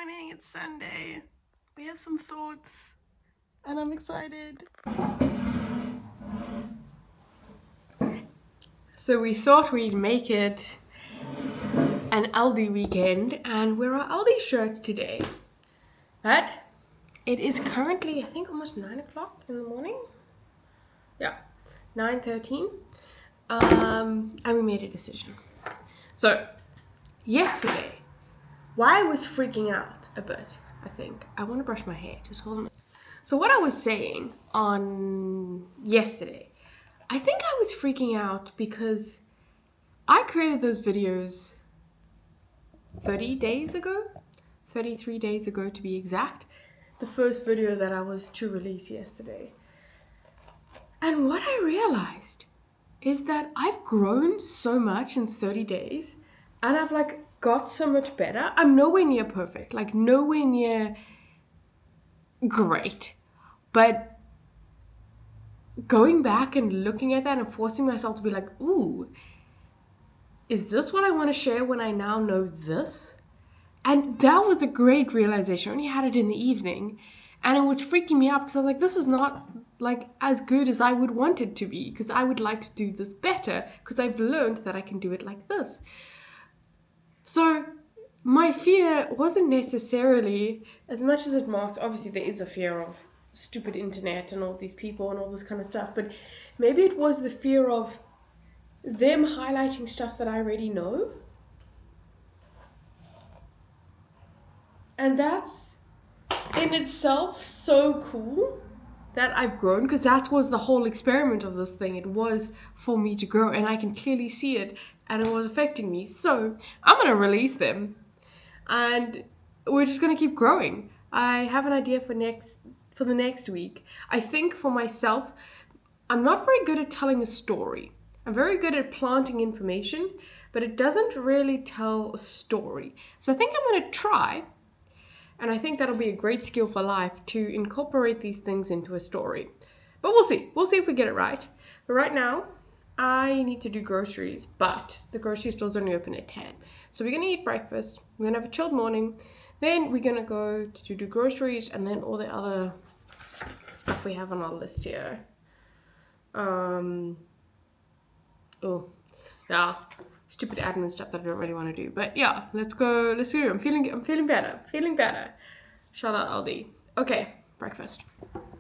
morning, it's Sunday. We have some thoughts, and I'm excited. So we thought we'd make it an Aldi weekend and wear our Aldi shirt today. But it is currently, I think, almost 9 o'clock in the morning. Yeah, 9:13. And we made a decision. So, yesterday, why I was freaking out a bit, I think. I want to brush my hair, just hold on. So what I was saying on yesterday, I think I was freaking out because I created those videos 30 days ago, 33 days ago to be exact. The first video that I was to release yesterday. And what I realized is that I've grown so much in 30 days and I've got so much better. I'm nowhere near perfect, nowhere near great. But going back and looking at that and forcing myself to be like, ooh, is this what I want to share when I now know this? And that was a great realization. I only had it in the evening. And it was freaking me out because I was like, this is not as good as I would want it to be, because I would like to do this better because I've learned that I can do it like this. So my fear wasn't necessarily, as much as it masks, obviously there is a fear of stupid internet and all these people and all this kind of stuff, but maybe it was the fear of them highlighting stuff that I already know. And that's in itself so cool that I've grown, because that was the whole experiment of this thing. It was for me to grow, and I can clearly see it, and it was affecting me. So I'm going to release them, and we're just going to keep growing. I have an idea for the next week. I think for myself, I'm not very good at telling a story. I'm very good at planting information, but it doesn't really tell a story. So I think I'm going to try. And I think that'll be a great skill for life, to incorporate these things into a story. But we'll see. We'll see if we get it right. But right now, I need to do groceries, but the grocery store's only open at 10. So we're going to eat breakfast. We're going to have a chilled morning. Then we're going to go to do groceries and then all the other stuff we have on our list here. Yeah. Stupid admin stuff that I don't really want to do. But yeah, let's go. Let's do it. I'm feeling better. Shout out Aldi. Okay, breakfast.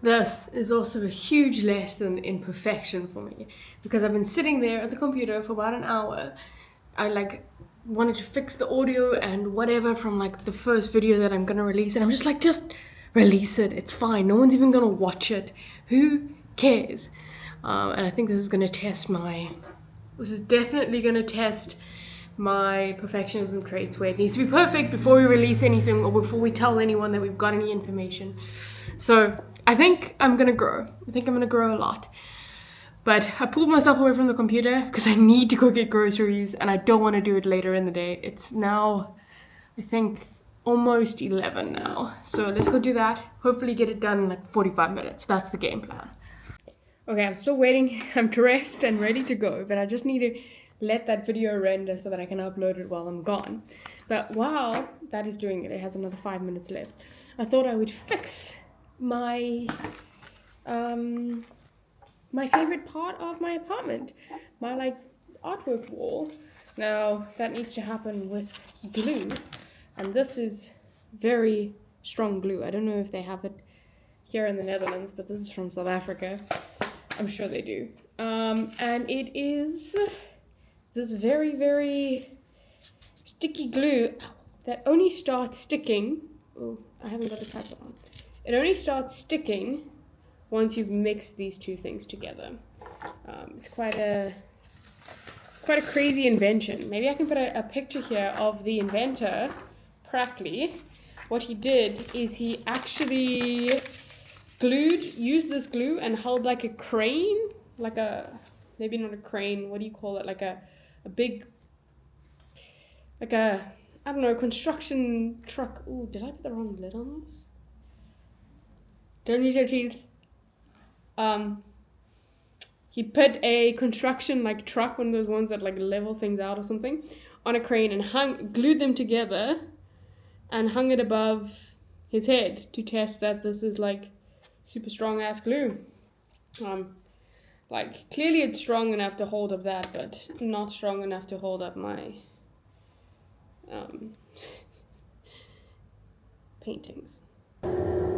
This is also a huge lesson in perfection for me, because I've been sitting there at the computer for about an hour. I wanted to fix the audio and whatever from the first video that I'm gonna release, and I'm just release it. It's fine. No one's even gonna watch it. Who cares? And I think this is gonna test This is definitely going to test my perfectionism traits, where it needs to be perfect before we release anything or before we tell anyone that we've got any information. So I think I'm going to grow. I think I'm going to grow a lot. But I pulled myself away from the computer because I need to go get groceries and I don't want to do it later in the day. It's now, I think, almost 11 now. So let's go do that. Hopefully get it done in 45 minutes. That's the game plan. Okay, I'm still waiting. I'm dressed and ready to go, but I just need to let that video render so that I can upload it while I'm gone. But while that is doing it, it has another 5 minutes left. I thought I would fix my my favorite part of my apartment, my artwork wall. Now that needs to happen with glue, and this is very strong glue. I don't know if they have it here in the Netherlands, but this is from South Africa. I'm sure they do. And it is this very, very sticky glue that only starts sticking. Oh, I haven't got the cap on. It only starts sticking once you've mixed these two things together. It's quite a crazy invention. Maybe I can put a picture here of the inventor, Practically. What he did is he actually used this glue and held a crane, maybe not a crane, what do you call it, a big, I don't know, construction truck. Ooh, did I put the wrong lid on this? Don't use your teeth. He put a construction truck, one of those ones that level things out or something, on a crane and glued them together and hung it above his head to test that this is like super strong ass glue. Like clearly it's strong enough to hold up that, but not strong enough to hold up my paintings.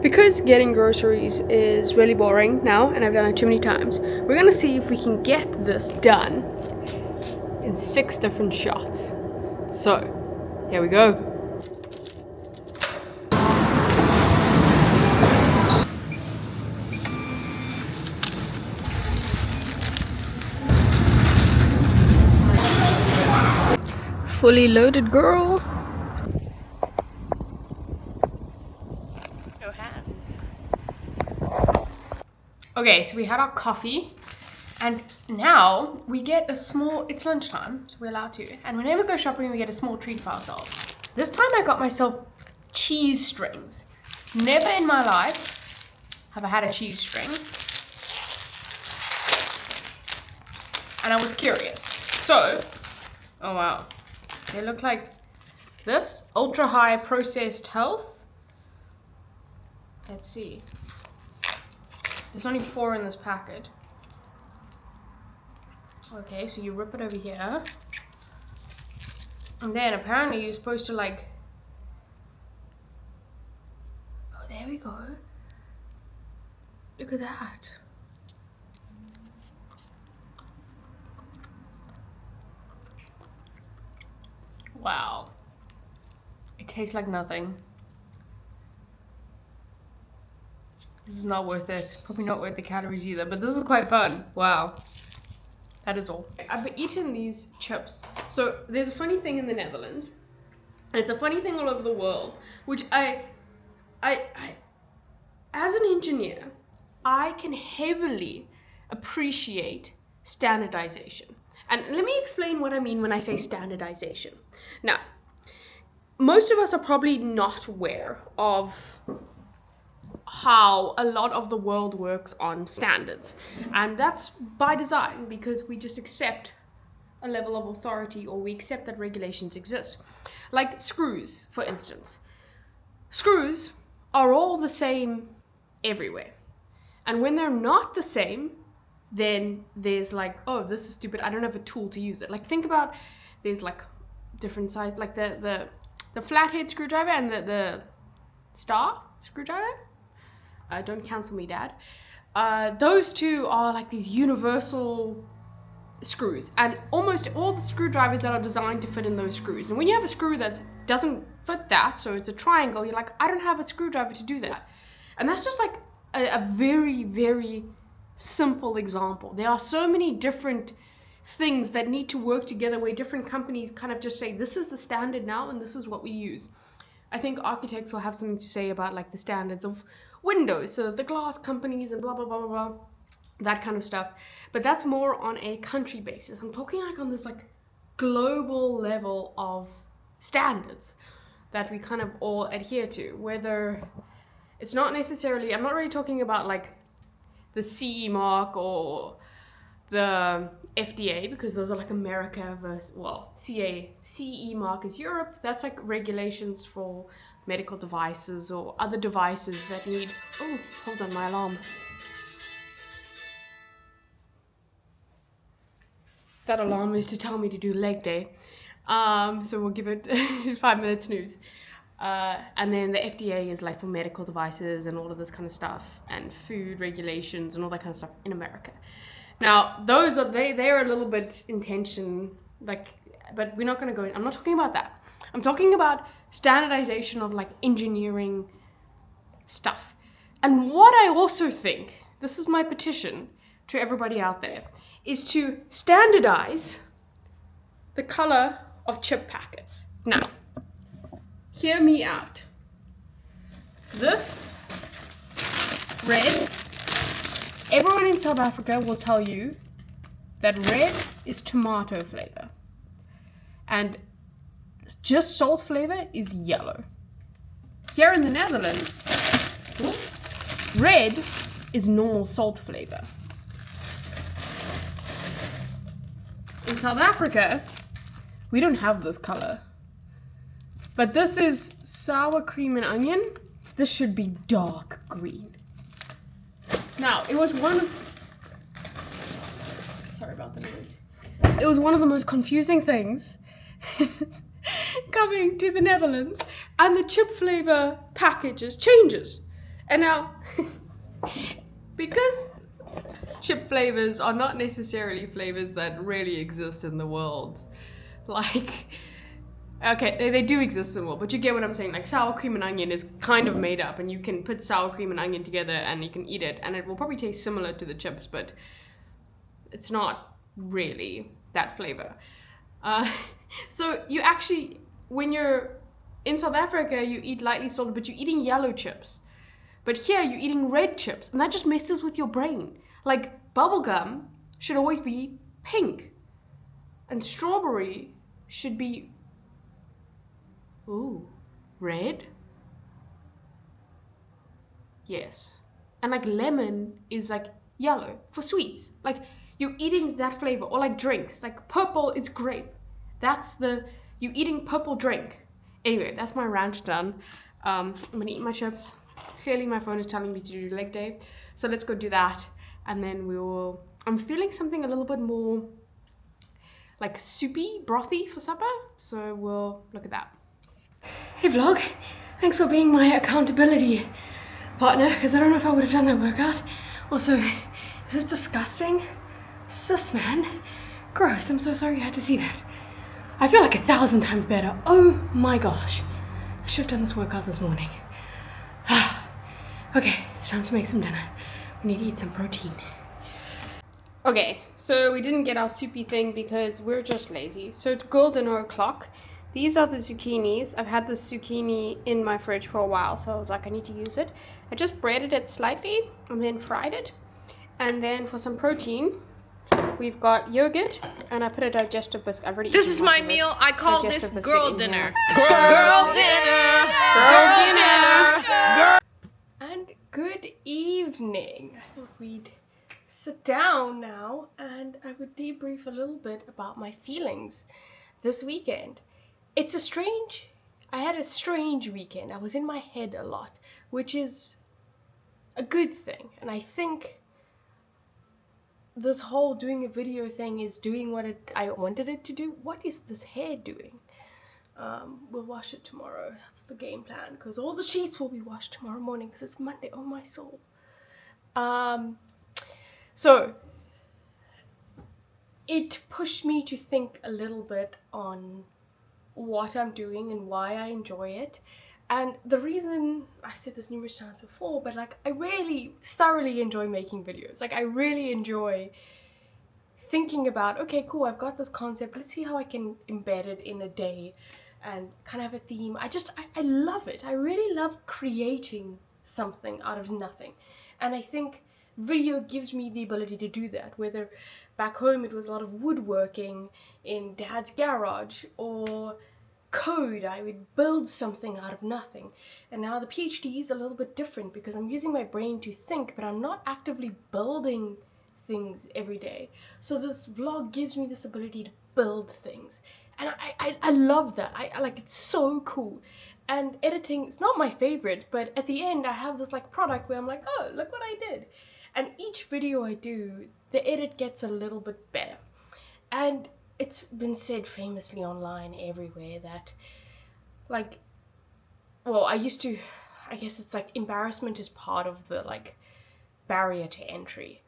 Because getting groceries is really boring now, and I've done it too many times, we're gonna see if we can get this done in 6 different shots. So, here we go. Fully loaded, girl. No hands. Okay, so we had our coffee, and now we get a small, it's lunchtime, so we're allowed to. And whenever we go shopping, we get a small treat for ourselves. This time I got myself cheese strings. Never in my life have I had a cheese string. And I was curious. So, oh wow. They look like this, ultra high processed health. Let's see. There's only 4 in this packet. Okay, so you rip it over here. And then apparently you're supposed to like, oh, there we go. Look at that. Wow. It tastes like nothing. This is not worth it. Probably not worth the calories either, but this is quite fun. Wow. That is all. I've eaten these chips. So there's a funny thing in the Netherlands, and it's a funny thing all over the world, which I as an engineer, I can heavily appreciate standardization. And let me explain what I mean when I say standardization. Now, most of us are probably not aware of how a lot of the world works on standards. And that's by design, because we just accept a level of authority, or we accept that regulations exist. Like screws, for instance. Screws are all the same everywhere. And when they're not the same, then there's like, oh, this is stupid, I don't have a tool to use it. Like think about, there's like different size, like the flathead screwdriver and the star screwdriver. Don't cancel me, Dad. Those two are like these universal screws, and almost all the screwdrivers that are designed to fit in those screws. And when you have a screw that doesn't fit that, so it's a triangle, you're like, I don't have a screwdriver to do that. And that's just like a very, very simple example. There are so many different things that need to work together where different companies kind of just say, this is the standard now and this is what we use. I think architects will have something to say about like the standards of windows, so the glass companies and blah, blah, blah, blah, blah, that kind of stuff. But that's more on a country basis. I'm talking like on this like global level of standards that we kind of all adhere to, whether it's not necessarily, I'm not really talking about like the CE mark or the FDA, because those are like America versus, well, CE mark is Europe. That's like regulations for medical devices or other devices that need, oh, hold on, my alarm. That alarm is to tell me to do leg day. So we'll give it 5 minutes snooze. And then the FDA is like for medical devices and all of this kind of stuff, and food regulations and all that kind of stuff in America. Now, those are, they're a little bit in tension, like, but we're not going to go in. I'm not talking about that. I'm talking about standardization of like engineering stuff. And what I also think, this is my petition to everybody out there, is to standardize the color of chip packets. Now, hear me out. This red, everyone in South Africa will tell you that red is tomato flavor, and just salt flavor is yellow. Here in the Netherlands, red is normal salt flavor. In South Africa, we don't have this color. But this is sour cream and onion. This should be dark green. Now, it was sorry about the noise. It was one of the most confusing things coming to the Netherlands, and the chip flavor packages changes. And now, because chip flavors are not necessarily flavors that really exist in the world, like, okay, they do exist in the world, but you get what I'm saying. Like, sour cream and onion is kind of made up, and you can put sour cream and onion together and you can eat it, and it will probably taste similar to the chips, but it's not really that flavor. So you actually, when you're in South Africa, you eat lightly salted, but you're eating yellow chips. But here you're eating red chips, and that just messes with your brain. Like, bubblegum should always be pink, and strawberry should be, ooh, red? Yes. And like lemon is like yellow for sweets. Like, you're eating that flavor. Or like drinks, like purple is grape. You're eating purple drink. Anyway, that's my rant done. I'm gonna eat my chips. Clearly my phone is telling me to do leg day. So let's go do that. And then I'm feeling something a little bit more like soupy, brothy for supper. So we'll look at that. Hey vlog, thanks for being my accountability partner, because I don't know if I would have done that workout. Also, is this disgusting? Sis, man. Gross, I'm so sorry you had to see that. I feel like 1,000 times better. Oh my gosh. I should have done this workout this morning. Okay, it's time to make some dinner. We need to eat some protein. Okay, so we didn't get our soupy thing because we're just lazy. So it's golden o'clock. These are the zucchinis. I've had this zucchini in my fridge for a while, so I was like, I need to use it. I just breaded it slightly and then fried it. And then for some protein, we've got yogurt, and I put a digestive biscuit. I've already eaten This is my meal. I call this girl dinner. Girl dinner. Girl dinner. And good evening. I thought we'd sit down now and I would debrief a little bit about my feelings this weekend. I had a strange weekend. I was in my head a lot, which is a good thing. And I think this whole doing a video thing is doing what I wanted it to do. What is this hair doing? We'll wash it tomorrow. That's the game plan, because all the sheets will be washed tomorrow morning because it's Monday. Oh my soul. So it pushed me to think a little bit on what I'm doing and why I enjoy it. And the reason, I said this numerous times before, but like, I really thoroughly enjoy making videos. Like, I really enjoy thinking about, okay, cool, I've got this concept, let's see how I can embed it in a day and kind of have a theme. I love it. I really love creating something out of nothing. And I think video gives me the ability to do that, whether back home it was a lot of woodworking in dad's garage, or code, I would build something out of nothing. And now the PhD is a little bit different because I'm using my brain to think, but I'm not actively building things every day. So this vlog gives me this ability to build things, and I love that. I like, it's so cool. And editing is not my favorite, but at the end I have this like product where I'm like, oh, look what I did. And each video I do, the edit gets a little bit better. And it's been said famously online everywhere that, like, well, I guess it's like embarrassment is part of the like barrier to entry.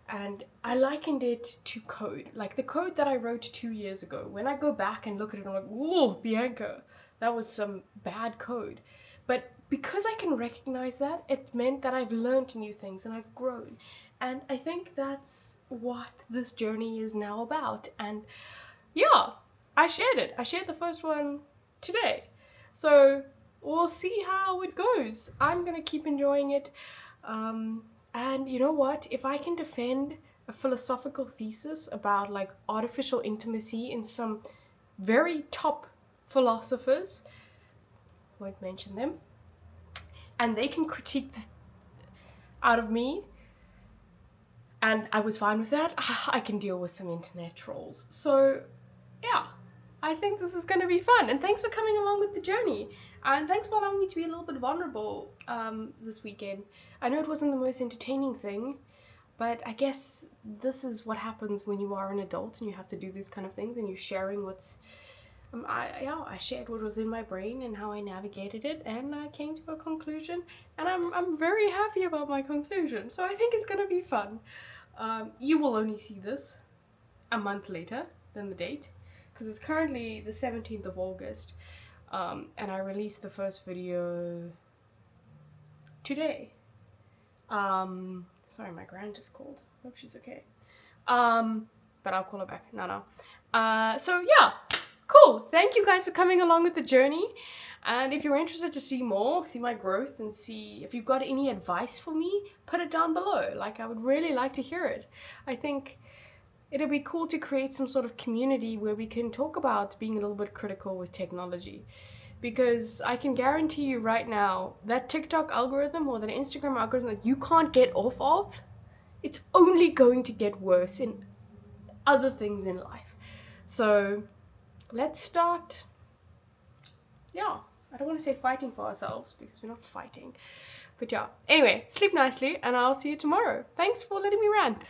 And I likened it to code, like the code that I wrote 2 years ago. When I go back and look at it, I'm like, whoa, Bianca, that was some bad code. But because I can recognize that, it meant that I've learned new things and I've grown. And I think that's what this journey is now about. And yeah, I shared it. I shared the first one today. So we'll see how it goes. I'm gonna keep enjoying it. And you know what? If I can defend a philosophical thesis about like artificial intimacy in some very top philosophers, won't mention them, and they can critique out of me, and I was fine with that, I can deal with some internet trolls. So yeah, I think this is going to be fun. And thanks for coming along with the journey. And thanks for allowing me to be a little bit vulnerable this weekend. I know it wasn't the most entertaining thing, but I guess this is what happens when you are an adult and you have to do these kind of things and you're sharing what's... I shared what was in my brain and how I navigated it, and I came to a conclusion, and I'm very happy about my conclusion. So I think it's going to be fun. You will only see this a month later than the date, because it's currently the 17th of August, and I released the first video today. Sorry, my gran just called. Hope she's okay. But I'll call her back. No. So yeah, cool. Thank you guys for coming along with the journey. And if you're interested to see more, see my growth, and see if you've got any advice for me, put it down below. Like, I would really like to hear it. I think it'd be cool to create some sort of community where we can talk about being a little bit critical with technology. Because I can guarantee you right now, that TikTok algorithm or that Instagram algorithm that you can't get off of, it's only going to get worse in other things in life. So let's start, yeah, I don't want to say fighting for ourselves because we're not fighting. But yeah, anyway, sleep nicely and I'll see you tomorrow. Thanks for letting me rant.